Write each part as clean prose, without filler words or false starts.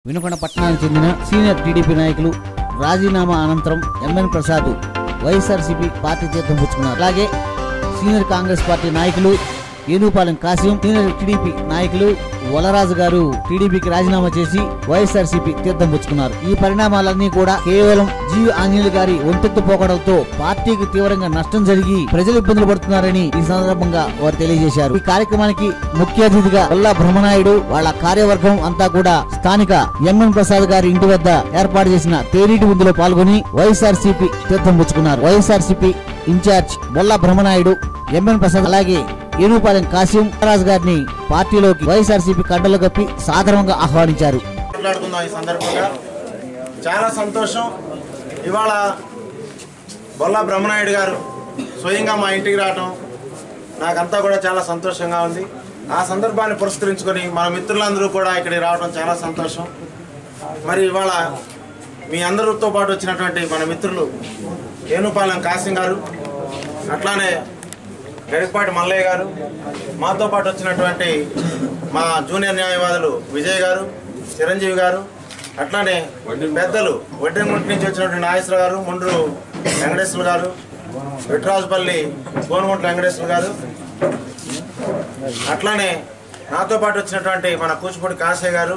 వినుకొండ పట్టణానికి చెందిన senior TDP నాయకులు రాజీనామా అనంతరం ఎంఎన్ ప్రసాద్ వైఎస్ఆర్సీపీ పార్టీ తీర్థం పుచ్చుకున్నారు. అలాగే సీనియర్ కాంగ్రెస్ పార్టీ నాయకులు ఏనుపాలెం కాసిం, సీనియర్ టీడీపీ నాయకులు వలరాజు గారు టీడీపీకి రాజీనామా చేసి వైఎస్ఆర్సీపీ తీర్థం పుచ్చుకున్నారు. ఈ పరిణామాలన్నీ కూడా కేవలం జీవి ఆంజనేయులు గారి ఒంటెత్తు పోకడంతో పార్టీకి తీవ్రంగా నష్టం జరిగి ప్రజలు ఇబ్బందులు పడుతున్నారని ఈ సందర్భంగా వారు తెలియజేశారు. ఈ కార్యక్రమానికి ముఖ్య అతిథిగా వల్లా బ్రహ్మనాయుడు వాళ్ళ కార్యవర్గం అంతా కూడా స్థానిక ఎంఎన్ ప్రసాద్ గారి ఇంటి వద్ద ఏర్పాటు చేసిన తేనీటి విందులో పాల్గొని వైఎస్ఆర్సీపీ తీర్థం పుచ్చుకున్నారు. వైఎస్ఆర్సీపీ ఇన్ఛార్జ్ వల్లా బ్రహ్మనాయుడు, ఎంఎన్ ప్రసాద్ అలాగే ఏనుపాలెం కాసిం రాజు గారిని పార్టీలోకి వైఎస్ఆర్సీపీ కండలు కప్పి సాదరంగా ఆహ్వానించారు. మాట్లాడుకుందాం. ఈ సందర్భంగా చాలా సంతోషం. ఇవాళ బొల్లా బ్రహ్మనాయుడు గారు స్వయంగా మా ఇంటికి రావటం నాకంతా కూడా చాలా సంతోషంగా ఉంది. ఆ సందర్భాన్ని పురస్కరించుకొని మన మిత్రులందరూ కూడా ఇక్కడికి రావడం చాలా సంతోషం. మరి ఇవాళ మీ అందరితో పాటు వచ్చినటువంటి మన మిత్రులు ఏనుపాలెం కాసిం గారు, అట్లానే గడిపాటి మల్లయ్య గారు, మాతో పాటు వచ్చినటువంటి మా జూనియర్ న్యాయవాదులు విజయ్ గారు, చిరంజీవి గారు, అట్లానే పెద్దలు వడ్డెంగుంటి నుంచి వచ్చినటువంటి నాగేశ్వర గారు, ముండ్రు వెంకటేశ్వర గారు, విట్రాజుపల్లి గోనుగుంట వెంకటేశ్వర గారు, అట్లానే నాతో పాటు వచ్చినటువంటి మన కూచిపూడి కాశయ్య గారు,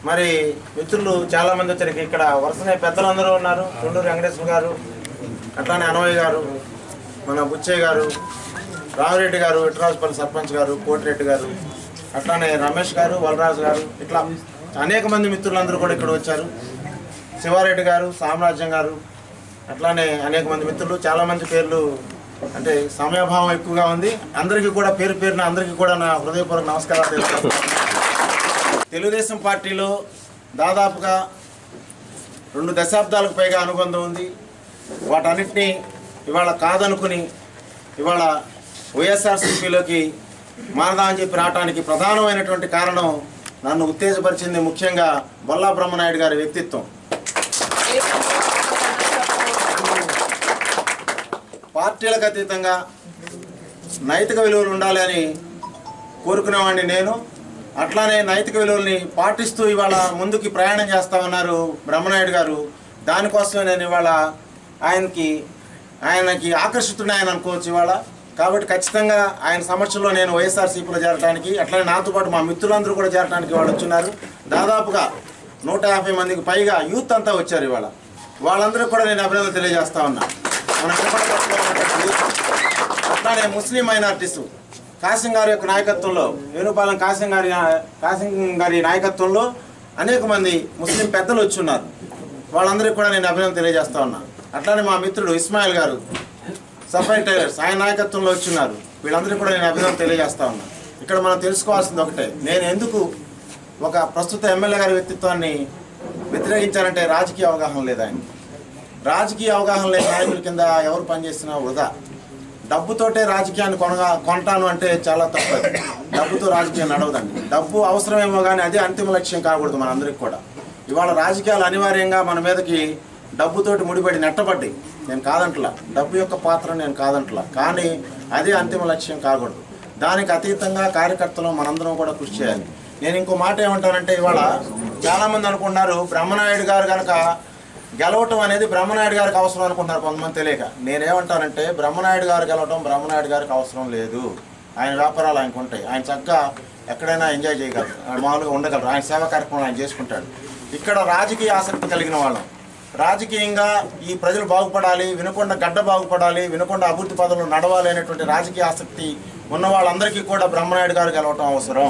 మరి మిత్రులు చాలామంది వచ్చారు. ఇక్కడ వరుసనే పెద్దలందరూ ఉన్నారు. తుండూరు వెంకటేశ్వర గారు, అట్లానే అనవయ్య గారు, మన బుచ్చయ్య గారు, రామిరెడ్డి గారు, విట్రాజుపల్లి సర్పంచ్ గారు, కోటిరెడ్డి గారు, అట్లానే రమేష్ గారు, వలరాజు గారు, ఇట్లా అనేక మంది మిత్రులందరూ కూడా ఇక్కడ వచ్చారు. శివారెడ్డి గారు, సామ్రాజ్యం గారు, అట్లానే అనేక మంది మిత్రులు. చాలామంది పేర్లు అంటే సమయభావం ఎక్కువగా ఉంది. అందరికీ కూడా పేరు పేరున అందరికీ కూడా నా హృదయపూర్వక నమస్కారాలు తెలుపుతాను. తెలుగుదేశం పార్టీలో దాదాపుగా 2 దశాబ్దాలకు పైగా అనుబంధం ఉంది. వాటన్నిటినీ ఇవాళ కాదనుకుని ఇవాళ వైఎస్ఆర్సీపీలోకి మారదా అని చెప్పి రావడానికి ప్రధానమైనటువంటి కారణం, నన్ను ఉత్తేజపరిచింది ముఖ్యంగా బొల్లా బ్రహ్మనాయుడు గారి వ్యక్తిత్వం. పార్టీలకు అతీతంగా నైతిక విలువలు ఉండాలి అని కోరుకునేవాడిని నేను. అట్లానే నైతిక విలువల్ని పాటిస్తూ ఇవాళ ముందుకి ప్రయాణం చేస్తా ఉన్నారు బ్రహ్మనాయుడు గారు. దానికోసమే నేను ఇవాళ ఆయనకి ఆకర్షితుడిని ఆయన అనుకోవచ్చు ఇవాళ. కాబట్టి ఖచ్చితంగా ఆయన సమక్షంలో నేను వైఎస్ఆర్సీపీలో చేరడానికి, అట్లనే నాతో పాటు మా మిత్రులందరూ కూడా చేరడానికి వాళ్ళు వచ్చున్నారు. దాదాపుగా 150 మందికి పైగా యూత్ అంతా వచ్చారు ఇవాళ. వాళ్ళందరూ కూడా నేను అభినందన తెలియజేస్తా ఉన్నా. మన అట్లానే ముస్లిం మైనార్టీసు కాసిం గారి యొక్క నాయకత్వంలో, ఏనుపాలెం కాసిం గారి నాయకత్వంలో అనేక మంది ముస్లిం పెద్దలు వచ్చి ఉన్నారు. వాళ్ళందరికీ కూడా నేను అభినందన తెలియజేస్తా ఉన్నా. అట్లానే మా మిత్రుడు ఇస్మాయిల్ గారు, సఫాయి టైలర్స్, ఆయన నాయకత్వంలో వచ్చిన్నారు. వీళ్ళందరికీ కూడా నేను అభినందన తెలియజేస్తా ఉన్నా. ఇక్కడ మనం తెలుసుకోవాల్సింది ఒకటే, నేను ఎందుకు ఒక ప్రస్తుత ఎమ్మెల్యే గారి వ్యక్తిత్వాన్ని వ్యతిరేకించానంటే రాజకీయ అవగాహన లేదు ఆయనకి. రాజకీయ అవగాహన లేని నాయకుల కింద ఎవరు పనిచేస్తున్నా వృధా. డబ్బుతోటే రాజకీయాన్ని కొంటాను అంటే చాలా తప్పదు. డబ్బుతో రాజకీయం నడవదండి. డబ్బు అవసరమేమో కానీ అదే అంతిమ లక్ష్యం కాకూడదు మనందరికీ కూడా. ఇవాళ రాజకీయాలు అనివార్యంగా మన మీదకి డబ్బుతోటి ముడిపడి నెట్టబడ్డాయి. నేను కాదంటలా, డబ్బు యొక్క పాత్ర నేను కాదంటలా, కానీ అదే అంతిమ లక్ష్యం కాకూడదు. దానికి అతీతంగా కార్యకర్తలు మనందరం కూడా కృషి చేయాలి. నేను ఇంకో మాట ఏమంటానంటే, ఇవాళ చాలామంది అనుకుంటున్నారు బ్రహ్మనాయుడు గారు కనుక గెలవటం అనేది బ్రహ్మనాయుడు గారికి అవసరం అనుకుంటున్నారు కొంతమంది తెలియక. నేనేమంటానంటే, బ్రహ్మనాయుడు గారు గెలవటం బ్రహ్మనాయుడు గారికి అవసరం లేదు. ఆయన వ్యాపారాలు ఆయనకు ఉంటాయి. ఆయన చక్కగా ఎక్కడైనా ఎంజాయ్ చేయగలరు, మామూలుగా ఉండగలరు. ఆయన సేవా కార్యక్రమాలు ఆయన చేసుకుంటాడు. ఇక్కడ రాజకీయ ఆసక్తి కలిగిన వాళ్ళం, రాజకీయంగా ఈ ప్రజలు బాగుపడాలి, వినుకొండ గడ్డ బాగుపడాలి, వినుకొండ అభివృద్ధి పదంలో నడవాలి అనేటువంటి రాజకీయ ఆసక్తి ఉన్న వాళ్ళందరికీ కూడా బ్రహ్మనాయుడు గారు గెలవటం అవసరం.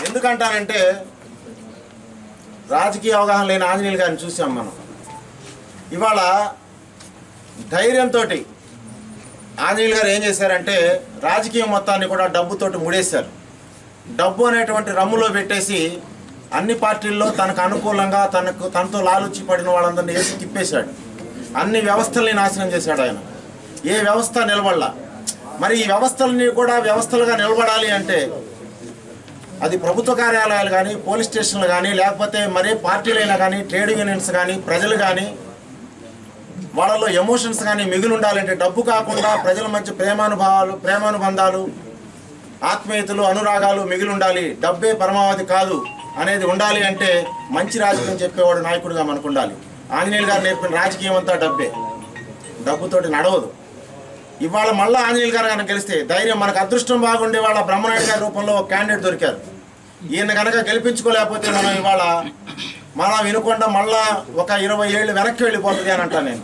ఎందుకంటానంటే, రాజకీయ అవగాహన లేని ఆంజనేయులు గారిని చూసాం మనం. ఇవాళ ధైర్యంతో ఆంజనేయులు గారు ఏం చేశారంటే, రాజకీయం మొత్తాన్ని కూడా డబ్బుతోటి ముడేశారు. డబ్బు అనేటువంటి రమ్ములో పెట్టేసి అన్ని పార్టీల్లో తనకు అనుకూలంగా తనతో లాలుచి పడిన వాళ్ళందరినీ వేసి తిప్పేశాడు. అన్ని వ్యవస్థల్ని నాశనం చేశాడు ఆయన. ఏ వ్యవస్థ నిలబడలా. మరి ఈ వ్యవస్థలని కూడా వ్యవస్థలుగా నిలబడాలి అంటే అది ప్రభుత్వ కార్యాలయాలు కానీ, పోలీస్ స్టేషన్లు కానీ, లేకపోతే మరే పార్టీలైనా కానీ, ట్రేడ్ యూనియన్స్ కానీ, ప్రజలు కానీ, వాళ్ళలో ఎమోషన్స్ కానీ మిగిలి ఉండాలంటే డబ్బు కాకుండా ప్రజల మధ్య ప్రేమానుబంధాలు, ఆత్మీయతలు అనురాగాలు మిగిలి ఉండాలి, డబ్బే పరమావధి కాదు అనేది ఉండాలి అంటే మంచి రాజకీయం చెప్పేవాడు నాయకుడిగా మనకు ఉండాలి. ఆంజనేయులు గారు నేర్పిన రాజకీయం అంతా డబ్బే, డబ్బుతోటి నడవదు. ఇవాళ మళ్ళీ ఆంజనేయులు గారు కనుక గెలిస్తే ధైర్యం, మనకు అదృష్టం బాగుండే వాళ్ళ బ్రహ్మనాయుడు గారి రూపంలో ఒక క్యాండిడేట్ దొరికారు. ఈయన కనుక గెలిపించుకోలేకపోతే మనం ఇవాళ మన వినుకొండ మళ్ళా ఒక 20 ఏళ్ళు వెనక్కి వెళ్ళిపోతుంది అని అంటాను నేను.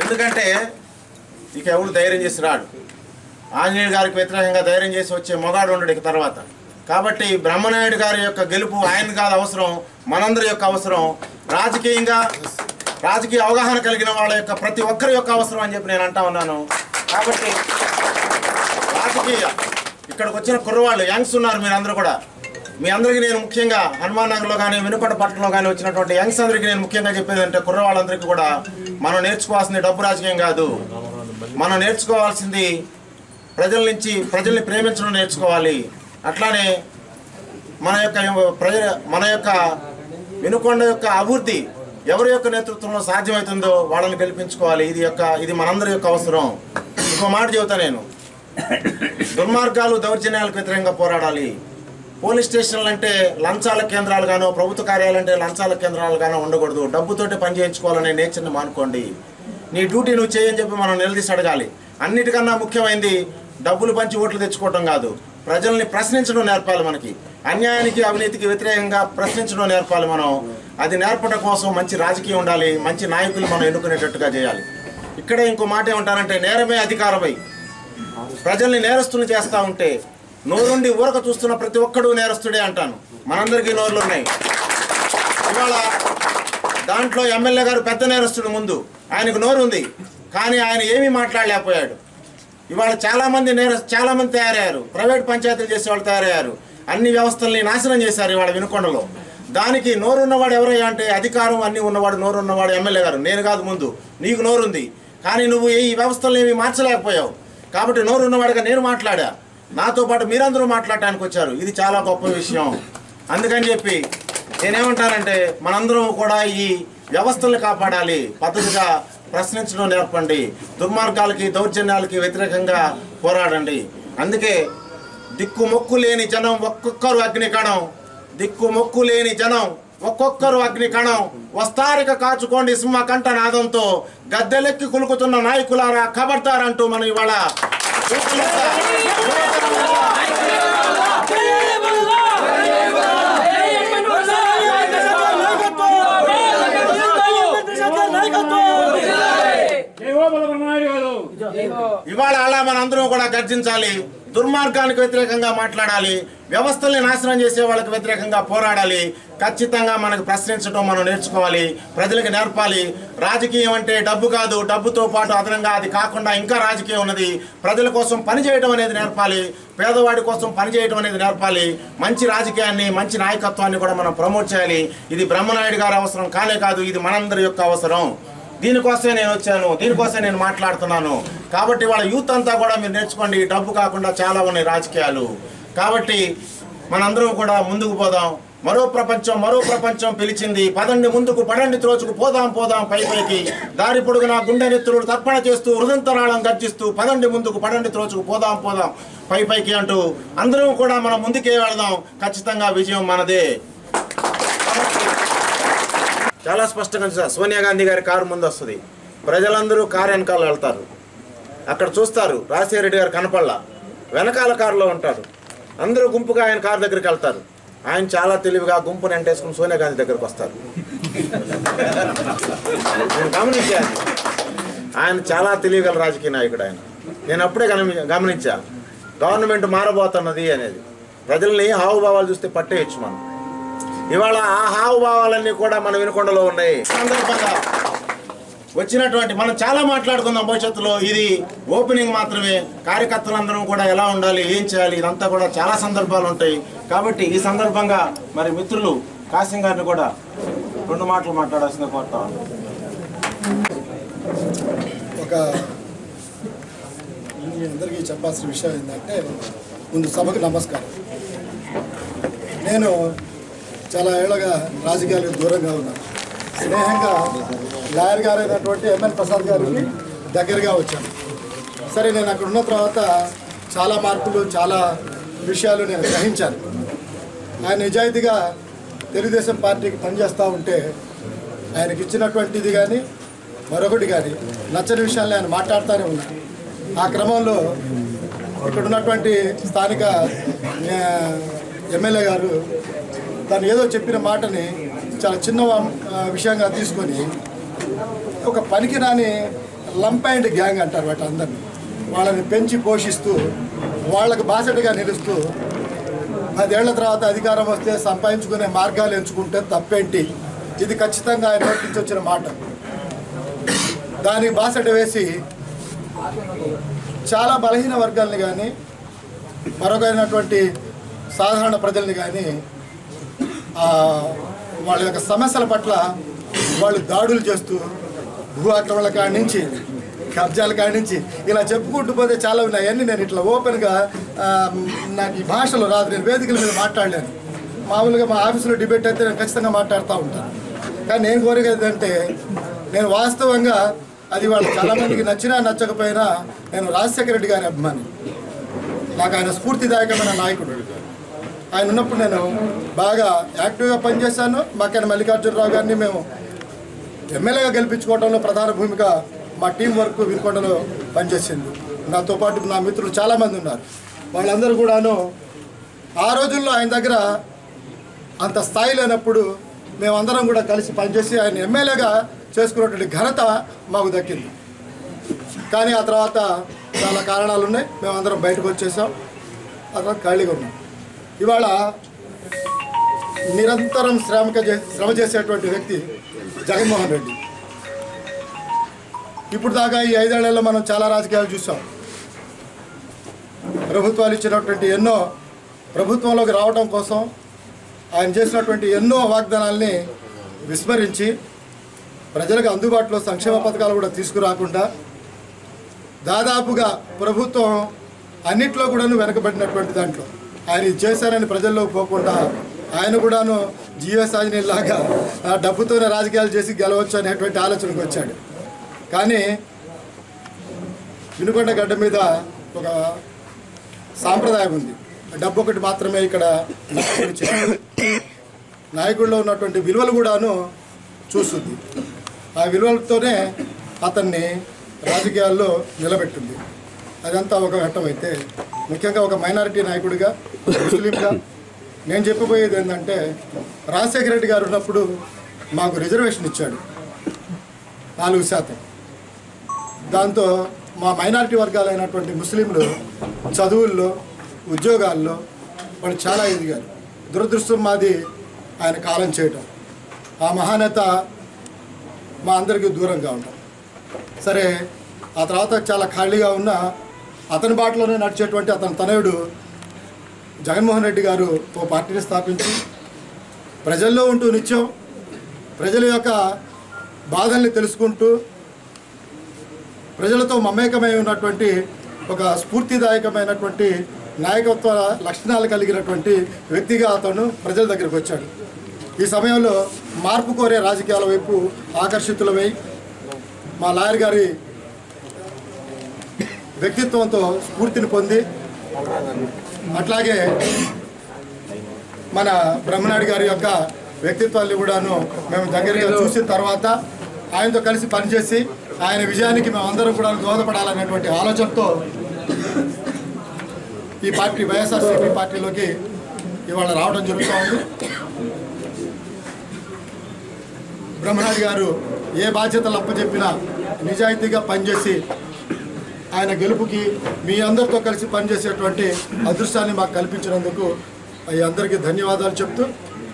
ఎందుకంటే ఇక ఎవరు ధైర్యం చేసి రాడు. ఆంజనేయులు గారికి వ్యతిరేకంగా ధైర్యం చేసి వచ్చే మొగాడు ఉండడు ఇక తర్వాత. కాబట్టి బ్రహ్మనాయుడు గారి యొక్క గెలుపు ఆయన కాదు అవసరం, మనందరి యొక్క అవసరం. రాజకీయ అవగాహన కలిగిన వాళ్ళ యొక్క ప్రతి ఒక్కరి యొక్క అవసరం అని చెప్పి నేను అంటా ఉన్నాను. కాబట్టి ఇక్కడికి వచ్చిన కుర్రవాళ్ళు యంగ్స్ ఉన్నారు, మీరందరూ కూడా. మీ అందరికీ నేను ముఖ్యంగా హనుమాన్ నగర్లో కానీ వినుకొండ పట్టణంలో కానీ వచ్చినటువంటి యంగ్స్ అందరికీ నేను ముఖ్యంగా చెప్పేది అంటే, కుర్రవాళ్ళందరికీ కూడా మనం నేర్చుకోవాల్సింది డబ్బు రాజకీయం కాదు. మనం నేర్చుకోవాల్సింది ప్రజల్ని ప్రేమించడం నేర్చుకోవాలి. అట్లానే మన యొక్క వినుకొండ యొక్క అభివృద్ధి ఎవరి యొక్క నేతృత్వంలో సాధ్యమవుతుందో వాళ్ళని గెలిపించుకోవాలి. ఇది మనందరి యొక్క అవసరం. ఇంకో మాట చెబుతా నేను, దుర్మార్గాలు దౌర్జన్యాలకు వ్యతిరేకంగా పోరాడాలి. పోలీస్ స్టేషన్లు అంటే లంచాల కేంద్రాలు గానో, ప్రభుత్వ కార్యాలయాలు అంటే లంచాల కేంద్రాలు గానో ఉండకూడదు. డబ్బుతోటి పని చేయించుకోవాలనే నేచర్ని మానుకోండి. నీ డ్యూటీ నువ్వు చేయని చెప్పి మనం నిలదీసి అడగాలి. అన్నిటికన్నా ముఖ్యమైనది డబ్బులు పంచి ఓట్లు తెచ్చుకోవటం కాదు, ప్రజల్ని ప్రశ్నించడం నేర్పాలి. మనకి అన్యాయానికి అవినీతికి వ్యతిరేకంగా ప్రశ్నించడం నేర్పాలి మనం. అది నేర్పడం కోసం మంచి రాజకీయం ఉండాలి, మంచి నాయకులు మనం ఎన్నుకునేటట్టుగా చేయాలి. ఇక్కడే ఇంకో మాట ఏమంటారంటే, నేరమే అధికారమై ప్రజల్ని నేరస్తులు చేస్తూ ఉంటే నోరుండి ఊరక చూస్తున్న ప్రతి ఒక్కడూ నేరస్తుడే అంటాను. మనందరికీ నోరులు ఉన్నాయి. ఇవాళ దాంట్లో ఎమ్మెల్యే గారు పెద్ద నేరస్తుడు. ముందు ఆయనకు నోరు ఉంది, కానీ ఆయన ఏమీ మాట్లాడలేకపోయాడు. ఇవాళ చాలామంది తయారయ్యారు, ప్రైవేట్ పంచాయతీలు చేసేవాళ్ళు తయారయ్యారు, అన్ని వ్యవస్థల్ని నాశనం చేశారు ఇవాళ వినుకొండలో. దానికి నోరున్నవాడు ఎవరయ్యా అంటే, అధికారం అన్నీ ఉన్నవాడు నోరున్నవాడు ఎమ్మెల్యే గారు. నేను కాదు, ముందు నీకు నోరుంది, కానీ నువ్వు ఈ వ్యవస్థలను ఏమీ మార్చలేకపోయావు. కాబట్టి నోరున్నవాడుగా నేను మాట్లాడా, నాతో పాటు మీరందరూ మాట్లాడటానికి వచ్చారు. ఇది చాలా గొప్ప విషయం. అందుకని చెప్పి నేనేమంటానంటే, మనందరం కూడా ఈ వ్యవస్థలను కాపాడాలి, పద్ధతిగా ప్రశ్నించడం నేర్పండి, దుర్మార్గాలకి దౌర్జన్యాలకి వ్యతిరేకంగా పోరాడండి. అందుకే దిక్కుమొక్కు లేని జనం ఒక్కొక్కరు అగ్నికణం, దిక్కుమొక్కు లేని జనం ఒక్కొక్కరు అగ్నికణం, వస్తారిక కాచుకోండి సింహకంఠ నాదంతో, గద్దెలెక్కి కులుకుతున్న నాయకులారా ఖబర్దారంటూ మనం ఇవాళ ఇవాళ అలా మనందరం కూడా గర్జించాలి. దుర్మార్గానికి వ్యతిరేకంగా మాట్లాడాలి, వ్యవస్థల్ని నాశనం చేసే వాళ్ళకి వ్యతిరేకంగా పోరాడాలి. ఖచ్చితంగా మనకు ప్రశ్నించడం మనం నేర్చుకోవాలి, ప్రజలకు నేర్పాలి. రాజకీయం అంటే డబ్బు కాదు, డబ్బుతో పాటు అదనంగా అది కాకుండా ఇంకా రాజకీయం ఉన్నది. ప్రజల కోసం పనిచేయడం అనేది నేర్పాలి, పేదవాడి కోసం పనిచేయడం అనేది నేర్పాలి. మంచి రాజకీయాన్ని, మంచి నాయకత్వాన్ని కూడా మనం ప్రమోట్ చేయాలి. ఇది బ్రహ్మనాయుడు గారి అవసరం కానే కాదు, ఇది మనందరి యొక్క అవసరం. దీనికోసమే నేను వచ్చాను, దీనికోసమే నేను మాట్లాడుతున్నాను. కాబట్టి వాళ్ళ యూత్ అంతా కూడా మీరు నేర్చుకోండి, డబ్బు కాకుండా చాలా ఉన్నాయి రాజకీయాలు. కాబట్టి మనందరం కూడా ముందుకు పోదాం. మరో ప్రపంచం పిలిచింది, పదండి ముందుకు, పడండి త్రోచుకు, పోదాం పైకి. దారి పొడుగున గుండె నెత్తురుడు తర్పణ చేస్తూ, హృదంతరాళం గర్జిస్తూ, పదండి ముందుకు, పడండి త్రోచుకు, పోదాం పైకి అంటూ అందరం కూడా మనం ముందుకే వెళదాం. ఖచ్చితంగా విజయం మనదే. చాలా స్పష్టంగా సోనియా గాంధీ గారి కారు ముందు వస్తుంది, ప్రజలందరూ కారు వెనకాల వెళ్తారు. అక్కడ చూస్తారు రాజశేఖర రెడ్డి గారు కనపడలా, వెనకాల కారులో ఉంటాడు. అందరూ గుంపుగా ఆయన కారు దగ్గరికి వెళ్తారు. ఆయన చాలా తెలివిగా గుంపుని వెంటేసుకుని సోనియా గాంధీ దగ్గరికి వస్తారు. నేను గమనించాను, ఆయన చాలా తెలివిగల రాజకీయ నాయకుడు ఆయన. నేను అప్పుడే గమనించా గవర్నమెంట్ మారబోతున్నది అనేది. ప్రజల్ని హావభావాలు చూస్తే పట్టేయచ్చు మనం. ఇవాళ ఆ హావభావాలన్నీ కూడా మన వినుకొండలో ఉన్నాయి. సందర్భంగా వచ్చినటువంటి మనం చాలా మాట్లాడుకుందాం భవిష్యత్తులో. ఇది ఓపెనింగ్ మాత్రమే. కార్యకర్తలందరం కూడా ఎలా ఉండాలి, ఏం చేయాలి, ఇదంతా కూడా చాలా సందర్భాలు ఉంటాయి. కాబట్టి ఈ సందర్భంగా మరి మిత్రులు కాసిం గారిని కూడా 2 మాటలు మాట్లాడాల్సిందిగా కోరుతా ఉన్నాను. అందరికీ చెప్పాల్సిన విషయం ఏంటంటే, ముందు సభకు నమస్కారం. నేను చాలా ఏళ్ళగా రాజకీయాలకు దూరంగా ఉన్నాను. స్నేహంగా లాయర్ గారైనటువంటి ఎంఎన్ ప్రసాద్ గారికి దగ్గరగా వచ్చాను. సరే నేను అక్కడ ఉన్న తర్వాత చాలా మార్పులు చాలా విషయాలు నేను గ్రహించాను. ఆయన నిజాయితీగా తెలుగుదేశం పార్టీకి పనిచేస్తూ ఉంటే ఆయనకి ఇచ్చినటువంటిది కానీ మరొకటి కానీ నచ్చని విషయాన్ని ఆయన మాట్లాడుతూనే ఉన్నారు. ఆ క్రమంలో ఇక్కడ ఉన్నటువంటి స్థానిక ఎమ్మెల్యే గారు తను ఏదో చెప్పిన మాటని చాలా చిన్న విషయంగా తీసుకొని ఒక పనికిరాని లంప్ అండ్ గ్యాంగ్ అంటారు వాటి వాళ్ళని పెంచి పోషిస్తూ వాళ్ళకు బాసటగా నిలుస్తూ 10 ఏళ్ల తర్వాత అధికారం వస్తే సంపాదించుకునే మార్గాలు ఎంచుకుంటే తప్పేంటి? ఇది ఖచ్చితంగా ఆయన నోటి నుంచి వచ్చిన మాట. దానికి బాసట వేసి చాలా బలహీన వర్గాల్ని కానీ మరొకైనటువంటి సాధారణ ప్రజల్ని కానీ వాళ్ళ యొక్క సమస్యల పట్ల వాళ్ళు దాడులు చేస్తూ భూ ఆక్రమణల కాడి నుంచి కబ్జాల కాడి నుంచి ఇలా చెప్పుకుంటూ పోతే చాలా ఉన్నాయి. అన్నీ నేను ఇట్లా ఓపెన్గా నాకు ఈ భాషలో రాదు, నేను వేదికల మీద మాట్లాడలేను. మామూలుగా మా ఆఫీసులో డిబేట్ అయితే నేను ఖచ్చితంగా మాట్లాడుతూ ఉంటాను. కానీ నేను కోరేది అంటే నేను వాస్తవంగా అది వాళ్ళు చాలామందికి నచ్చినా నచ్చకపోయినా నేను రాజశేఖర రెడ్డి గారి అభిమాని. నాకు ఆయన స్ఫూర్తిదాయకమైన నాయకుడు. ఆయన ఉన్నప్పుడు నేను బాగా యాక్టివ్గా పనిచేశాను. మాకైనా మల్లికార్జునరావు గారిని మేము ఎమ్మెల్యేగా గెలిపించుకోవడంలో ప్రధాన భూమిక మా టీం వర్క్ వినుకొండలో పనిచేసింది. నాతో పాటు నా మిత్రులు చాలామంది ఉన్నారు. వాళ్ళందరూ కూడాను ఆ రోజుల్లో ఆయన దగ్గర అంత స్థాయి లేనప్పుడు మేమందరం కూడా కలిసి పనిచేసి ఆయన ఎమ్మెల్యేగా చేసుకున్నటువంటి ఘనత మాకు దక్కింది. కానీ ఆ తర్వాత చాలా కారణాలు ఉన్నాయి, మేమందరం బయటకు వచ్చేసాం. ఆ తర్వాత ఖాళీగా ఉన్నాం. ఇవాళ నిరంతరం శ్రమ చేసేటువంటి వ్యక్తి జగన్మోహన్ రెడ్డి. ఇప్పుడు దాకా ఈ 5 ఏళ్లలో మనం చాలా రాజకీయాలు చూసాం. ప్రభుత్వాలు ఇచ్చినటువంటి ఎన్నో ప్రభుత్వంలోకి రావడం కోసం ఆయన చేసినటువంటి ఎన్నో వాగ్దానాల్ని విస్మరించి ప్రజలకు అందుబాటులో సంక్షేమ పథకాలు కూడా తీసుకురాకుండా దాదాపుగా ప్రభుత్వం అన్నిట్లో కూడాను వెనకబడినటువంటి దాంట్లో ఆయన ఇది చేశారని ప్రజల్లో పోకుండా ఆయన కూడాను జీఎస్ ఆంజనేయులాగా డబ్బుతోనే రాజకీయాలు చేసి గెలవచ్చు అనేటువంటి ఆలోచనకు వచ్చాడు. కానీ వినుకొండ గడ్డ మీద ఒక సాంప్రదాయం ఉంది. డబ్బు ఒకటి మాత్రమే ఇక్కడ నాయకుల్లో ఉన్నటువంటి విలువలు కూడాను చూస్తుంది. ఆ విలువలతోనే అతన్ని రాజకీయాల్లో నిలబెట్టింది. అదంతా ఒక ఘట్టం. అయితే ముఖ్యంగా ఒక మైనారిటీ నాయకుడిగా ముస్లింగా నేను చెప్పబోయేది ఏంటంటే రాజశేఖర రెడ్డి గారు ఉన్నప్పుడు మాకు రిజర్వేషన్ ఇచ్చాడు 4%. దాంతో మా మైనారిటీ వర్గాలైనటువంటి ముస్లింలు చదువుల్లో ఉద్యోగాల్లో వాళ్ళు చాలా ఎదిగారు. దురదృష్టం మాది ఆయన కాలం చేయటం. ఆ మహానేత మా అందరికీ దూరంగా ఉంటాం. సరే ఆ తర్వాత చాలా ఖాళీగా ఉన్న అతని బాటలోనే నడిచేటువంటి అతని తనయుడు జగన్మోహన్ రెడ్డి గారు ఓ పార్టీని స్థాపించి ప్రజల్లో ఉంటూ నిత్యం ప్రజల యొక్క బాధల్ని తెలుసుకుంటూ ప్రజలతో మమేకమై ఉన్నటువంటి ఒక స్ఫూర్తిదాయకమైనటువంటి నాయకత్వ లక్షణాలు కలిగినటువంటి వ్యక్తిగా అతను ప్రజల దగ్గరికి వచ్చాడు. ఈ సమయంలో మార్పు కోరే రాజకీయాల వైపు ఆకర్షితులమై మా లాయర్ గారి వ్యక్తిత్వంతో స్ఫూర్తిని పొంది అట్లాగే మన బ్రహ్మనాయుడు గారి యొక్క వ్యక్తిత్వాన్ని కూడాను మేము దగ్గరగా చూసిన తర్వాత ఆయనతో కలిసి పనిచేసి ఆయన విజయానికి మేమందరం కూడా దోహదపడాలనేటువంటి ఆలోచనతో ఈ పార్టీ వైఎస్ఆర్సీపీ పార్టీలోకి ఇవాళ రావడం జరుగుతూ ఉంది. బ్రహ్మనాయుడు గారు ఏ బాధ్యతలు అప్పచెప్పినా నిజాయితీగా పనిచేసి ఆయన గెలుపుకి మీ అందరితో కలిసి పనిచేసేటువంటి అదృష్టాన్ని మాకు కల్పించినందుకు ఈ అందరికీ ధన్యవాదాలు చెప్తూ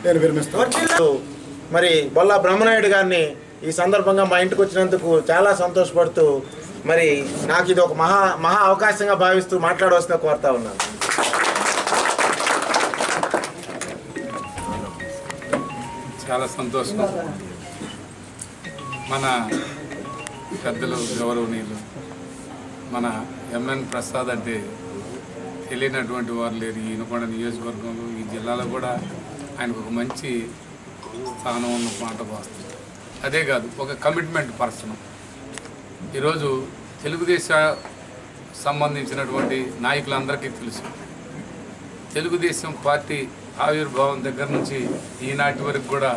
నేను విరమిస్తాను. మరి బొల్లా బ్రహ్మనాయుడు గారిని ఈ సందర్భంగా మా ఇంటికి వచ్చినందుకు చాలా సంతోషపడుతూ మరి నాకు ఇది ఒక మహా అవకాశంగా భావిస్తూ మాట్లాడవలసిన కోరుతా ఉన్నాను. చాలా సంతోషం. మన పెద్దలు గౌరవనీయులు మన ఎంఎన్ ప్రసాద్ అంటే తెలియనటువంటి వారు లేరు. ఈ వినుకొండ నియోజకవర్గంలో ఈ జిల్లాలో కూడా ఆయనకు ఒక మంచి స్థానం ఉన్న మాట వాస్తవం. అదే కాదు, ఒక కమిట్మెంట్ పర్సన్. ఈరోజు తెలుగుదేశ సంబంధించినటువంటి నాయకులందరికీ తెలుసు. తెలుగుదేశం పార్టీ ఆవిర్భావం దగ్గర నుంచి ఈనాటి వరకు కూడా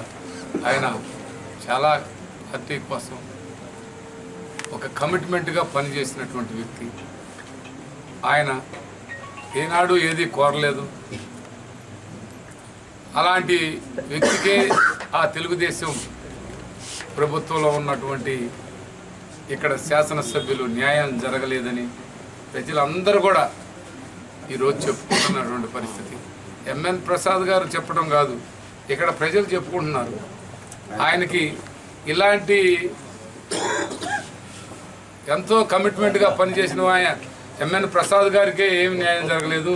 ఆయన చాలా పార్టీ కోసం ఒక కమిట్మెంట్గా పనిచేసినటువంటి వ్యక్తి. ఆయన ఏనాడు ఏది కోరలేదు. అలాంటి వ్యక్తికే ఆ తెలుగుదేశం ప్రభుత్వంలో ఉన్నటువంటి ఇక్కడ శాసనసభ్యులు న్యాయం జరగలేదని ప్రజలందరూ కూడా ఈరోజు చెప్పుకుంటున్నటువంటి పరిస్థితి. ఎంఎన్ ప్రసాద్ గారు చెప్పడం కాదు, ఇక్కడ ప్రజలు చెప్పుకుంటున్నారు. ఆయనకి ఇలాంటి ఎంతో కమిట్మెంట్గా పనిచేసిన ఆయన ఎంఎన్ ప్రసాద్ గారికే ఏమి న్యాయం జరగలేదు,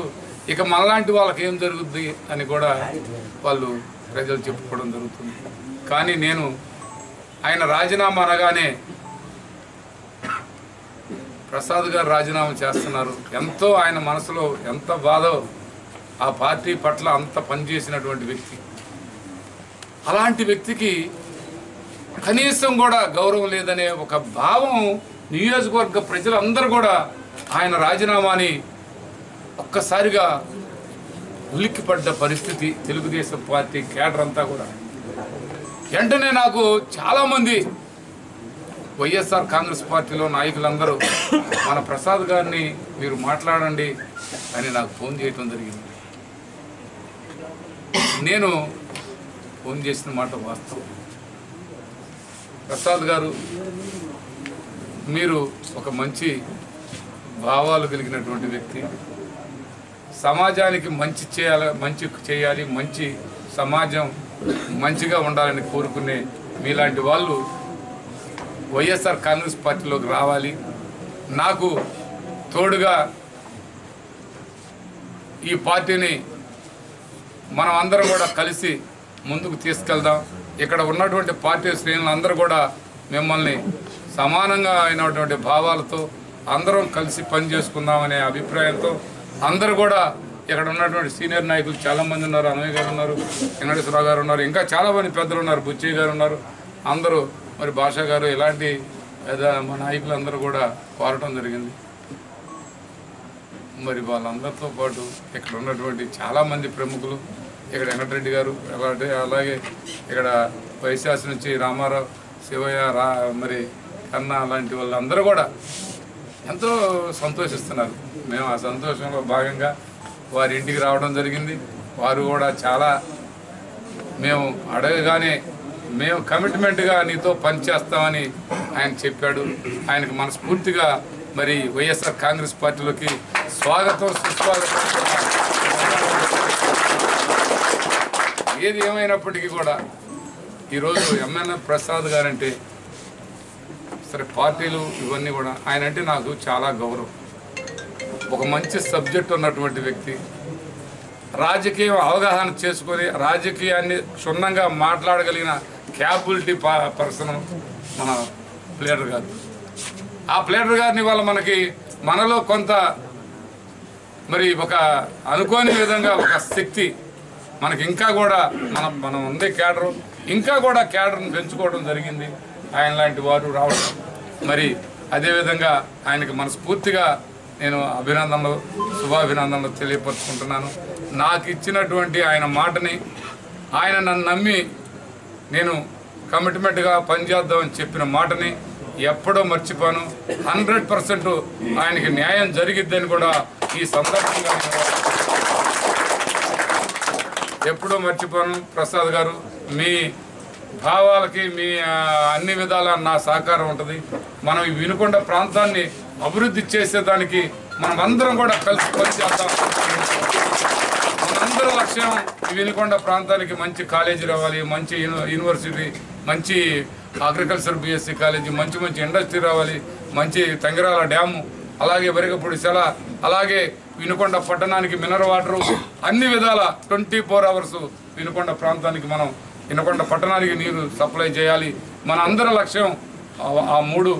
ఇక మనలాంటి వాళ్ళకి ఏం జరుగుద్ది అని కూడా వాళ్ళు ప్రజలు చెప్పుకోవడం జరుగుతుంది. కానీ నేను ఆయన రాజీనామా అనగానే ప్రసాద్ గారు రాజీనామా చేస్తున్నారు, ఎంతో ఆయన మనసులో ఎంత బాధో, ఆ పార్టీ పట్ల అంత పనిచేసినటువంటి వ్యక్తి. అలాంటి వ్యక్తికి కనీసం కూడా గౌరవం లేదనే ఒక భావం నియోజకవర్గ ప్రజలందరూ కూడా ఆయన రాజీనామాని ఒక్కసారిగా ఉలిక్కిపడ్డ పరిస్థితి. తెలుగుదేశం పార్టీ కేడర్ అంతా కూడా వెంటనే నాకు చాలామంది వైఎస్ఆర్ కాంగ్రెస్ పార్టీలో నాయకులందరూ మన ప్రసాద్ గారిని మీరు మాట్లాడండి అని నాకు ఫోన్ చేయటం జరిగింది. నేను ఫోన్ చేసిన మాట వాస్తవం. ప్రసాద్ గారు, మీరు ఒక మంచి భావాలు కలిగినటువంటి వ్యక్తి, సమాజానికి మంచి చేయాలి, మంచి సమాజం మంచిగా ఉండాలని కోరుకునే మీలాంటి వాళ్ళు వైఎస్ఆర్ కాంగ్రెస్ పార్టీలోకి రావాలి. నాకు తోడుగా ఈ పార్టీని మనం అందరం కూడా కలిసి ముందుకు తీసుకెళ్దాం. ఇక్కడ ఉన్నటువంటి పార్టీ శ్రేణులందరూ కూడా మిమ్మల్ని సమానంగా అయినటువంటి భావాలతో అందరం కలిసి పనిచేసుకుందామనే అభిప్రాయంతో అందరూ కూడా ఇక్కడ ఉన్నటువంటి సీనియర్ నాయకులు చాలామంది ఉన్నారు. అన్నయ్య గారు ఉన్నారు, వెంకటేశ్వరరావు గారు ఉన్నారు, ఇంకా చాలామంది పెద్దలు ఉన్నారు, బుచ్చయ్య గారు ఉన్నారు, అందరూ మరి భాషా గారు, ఇలాంటి మా నాయకులందరూ కూడా కోరటం జరిగింది. మరి వాళ్ళందరితో పాటు ఇక్కడ ఉన్నటువంటి చాలామంది ప్రముఖులు, ఇక్కడ వెంకటరెడ్డి గారు, అలాగే ఇక్కడ వైశాఖ నుంచి రామారావు, శివయ్య, మరి కన్నా, అలాంటి వాళ్ళందరూ కూడా ఎంతో సంతోషిస్తున్నారు. మేము ఆ సంతోషంలో భాగంగా వారి ఇంటికి రావడం జరిగింది. వారు కూడా చాలా, మేము అడగగానే మేము కమిట్మెంట్గా నీతో పనిచేస్తామని ఆయన చెప్పాడు. ఆయనకు మనస్ఫూర్తిగా మరి వైఎస్ఆర్ కాంగ్రెస్ పార్టీలోకి స్వాగతం, సుస్వాగతం. ఏది ఏమైనప్పటికీ కూడా ఈరోజు ఎంఎన్ ప్రసాద్ గారంటే సరే, పార్టీలు ఇవన్నీ కూడా ఆయన అంటే నాకు చాలా గౌరవం. ఒక మంచి సబ్జెక్ట్ ఉన్నటువంటి వ్యక్తి, రాజకీయం అవగాహన చేసుకొని రాజకీయాన్ని క్షుణ్ణంగా మాట్లాడగలిగిన క్యాపబిలిటీ పర్సన్ మన ప్లేడర్ గారు. ఆ ప్లేడర్ గారిని వాళ్ళ మనలో కొంత మరి ఒక అనుకోని విధంగా ఒక శక్తి మనకి ఇంకా కూడా మనం ఉండే కేడరు ఇంకా కూడా కేడర్ని పెంచుకోవడం జరిగింది. ఆయన లాంటి వారు రావడం, మరి అదేవిధంగా ఆయనకి మనస్ఫూర్తిగా నేను అభినందనలు, శుభాభినందనలు తెలియపరుచుకుంటున్నాను. నాకు ఇచ్చినటువంటి ఆయన మాటని, ఆయన నన్ను నమ్మి నేను కమిట్మెంట్గా పనిచేద్దామని చెప్పిన మాటని ఎప్పుడో మర్చిపోను. 100% ఆయనకి న్యాయం జరిగిద్దని కూడా ఈ సందర్భంగా ఎప్పుడూ మర్చిపోను. ప్రసాద్ గారు, మీ భావాలకి మీ అన్ని విధాల నా సహకారం ఉంటుంది. మనం ఈ వినుకొండ ప్రాంతాన్ని అభివృద్ధి చేసేదానికి మనం అందరం కూడా కలిసి పనిచేద్దాం. మనందరి లక్ష్యం ఈ వినుకొండ ప్రాంతానికి మంచి కాలేజీ రావాలి, మంచి యూనివర్సిటీ, మంచి అగ్రికల్చర్ BSc కాలేజీ, మంచి ఇండస్ట్రీ రావాలి, మంచి తంగిరాల డ్యాము, అలాగే వెరగపూడి సెల, అలాగే వినుకొండ పట్టణానికి మినరల్ వాటరు, అన్ని విధాల 24 hours వినుకొండ ప్రాంతానికి మనం వినుకొండ పట్టణానికి నీరు సప్లై చేయాలి. మన అందరి లక్ష్యం ఆ 3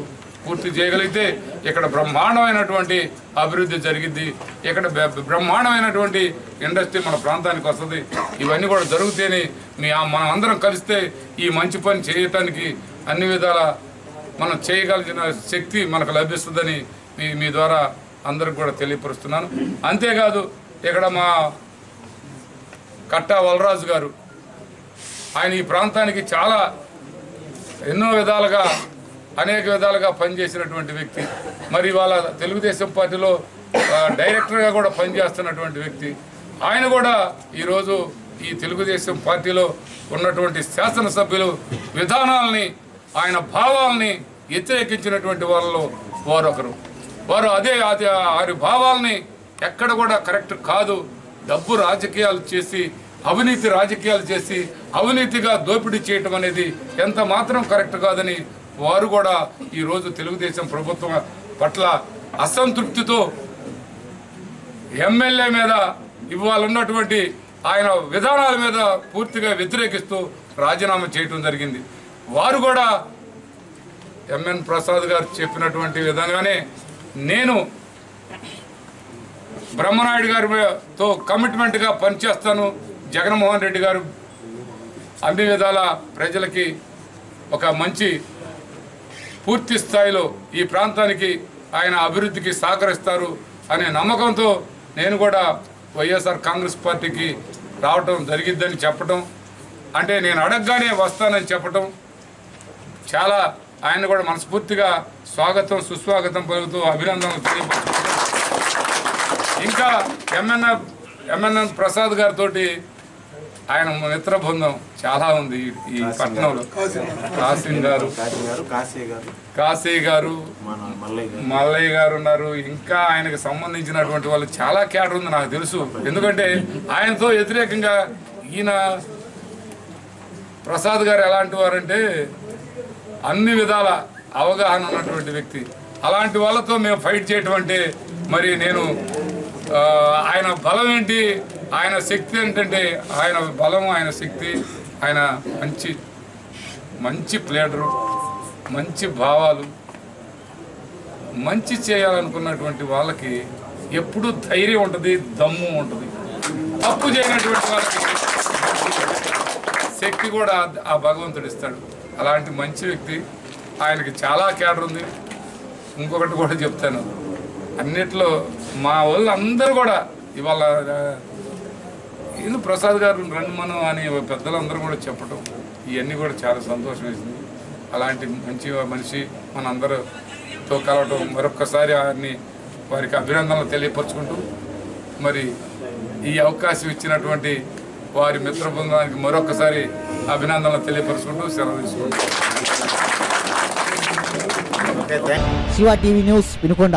పూర్తి చేయగలిగితే ఇక్కడ బ్రహ్మాండమైనటువంటి అభివృద్ధి జరిగిద్ది. ఇక్కడ బ్రహ్మాండమైనటువంటి ఇండస్ట్రీ మన ప్రాంతానికి వస్తుంది. ఇవన్నీ కూడా జరుగుతేనే మనం అందరం కలిస్తే ఈ మంచి పని చేయటానికి అన్ని విధాల మనం చేయగలిగిన శక్తి మనకు లభిస్తుందని మీ ద్వారా అందరికి కూడా తెలియపరుస్తున్నాను. అంతేకాదు ఇక్కడ మా కట్టా వలరాజు గారు, ఆయన ఈ ప్రాంతానికి చాలా ఎన్నో విధాలుగా అనేక విధాలుగా పనిచేసినటువంటి వ్యక్తి. మరి వాళ్ళ తెలుగుదేశం పార్టీలో డైరెక్టర్గా కూడా పనిచేస్తున్నటువంటి వ్యక్తి. ఆయన కూడా ఈరోజు ఈ తెలుగుదేశం పార్టీలో ఉన్నటువంటి శాసనసభ్యులు విధానాలని, ఆయన భావాలని వ్యతిరేకించినటువంటి వాళ్ళలో వారు ఒకరు. వారు వారి భావాలని ఎక్కడ కూడా కరెక్ట్ కాదు, డబ్బు రాజకీయాలు చేసి, అవినీతి రాజకీయాలు చేసి, అవినీతిగా దోపిడీ చేయటం అనేది ఎంత మాత్రం కరెక్ట్ కాదని వారు కూడా ఈరోజు తెలుగుదేశం ప్రభుత్వం పట్ల అసంతృప్తితో ఎమ్మెల్యే మీద ఇవాళ ఉన్నటువంటి ఆయన విధానాల మీద పూర్తిగా వ్యతిరేకిస్తూ రాజీనామా చేయటం జరిగింది. వారు కూడా ఎంఎన్ ప్రసాద్ గారు చెప్పినటువంటి విధంగానే నేను బ్రహ్మనాయుడు గారితో కమిట్మెంట్గా పనిచేస్తాను. జగన్మోహన్ రెడ్డి గారు అన్ని విధాల ప్రజలకి ఒక మంచి పూర్తి స్థాయిలో ఈ ప్రాంతానికి ఆయన అభివృద్ధికి సహకరిస్తారు అనే నమ్మకంతో నేను కూడా వైఎస్ఆర్ కాంగ్రెస్ పార్టీకి రావటం జరిగిద్దని చెప్పటం, అంటే నేను అడగగానే వస్తానని చెప్పటం, చాలా ఆయన కూడా మనస్ఫూర్తిగా స్వాగతం సుస్వాగతం పలుకుతూ అభినందనలు తెలియపరుచుకుంటాం. ఇంకా ఎంఎన్ఎన్ ప్రసాద్ గారితో ఆయన మిత్ర బృందం చాలా ఉంది ఈ పట్టణంలో. కాశీ గారు, మల్లయ్య గారు ఉన్నారు. ఇంకా ఆయనకు సంబంధించినటువంటి వాళ్ళు చాలా కేటర్ ఉంది నాకు తెలుసు. ఎందుకంటే ఆయనతో వ్యతిరేకంగా ఈయన ప్రసాద్ గారు ఎలాంటి వారంటే అన్ని విధాల అవగాహన ఉన్నటువంటి వ్యక్తి. అలాంటి వాళ్ళతో మేము ఫైట్ చేయటం అంటే మరి నేను ఆయన బలం ఏంటి, ఆయన శక్తి ఏంటంటే ఆయన బలం, ఆయన శక్తి, ఆయన మంచి ప్లేడరు, మంచి భావాలు, మంచి చేయాలనుకున్నటువంటి వాళ్ళకి ఎప్పుడూ ధైర్యం ఉంటుంది, దమ్ము ఉంటుంది. తప్పు చేయనటువంటి వాళ్ళకి శక్తి కూడా ఆ భగవంతుడు ఇస్తాడు. అలాంటి మంచి వ్యక్తి. ఆయనకి చాలా కేడర్ ఉంది. ఇంకొకటి కూడా చెప్తాను, అన్నిట్లో మా వాళ్ళు అందరూ కూడా ఇవాళ ప్రసాద్ గారు రండి మనం అని పెద్దలందరూ కూడా చెప్పటం, ఇవన్నీ కూడా చాలా సంతోషం వేసింది. అలాంటి మంచి మనిషి మనందరితో కలవటం, మరొక్కసారి వారికి అభినందనలు తెలియపరుచుకుంటూ మరి ఈ అవకాశం ఇచ్చినటువంటి వారి మిత్ర బృందానికి మరొక్కసారి అభినందనలు తెలియపరుచుకుంటూ సెలవు తీసుకుంటాం. Shiva TV news Vinukonda.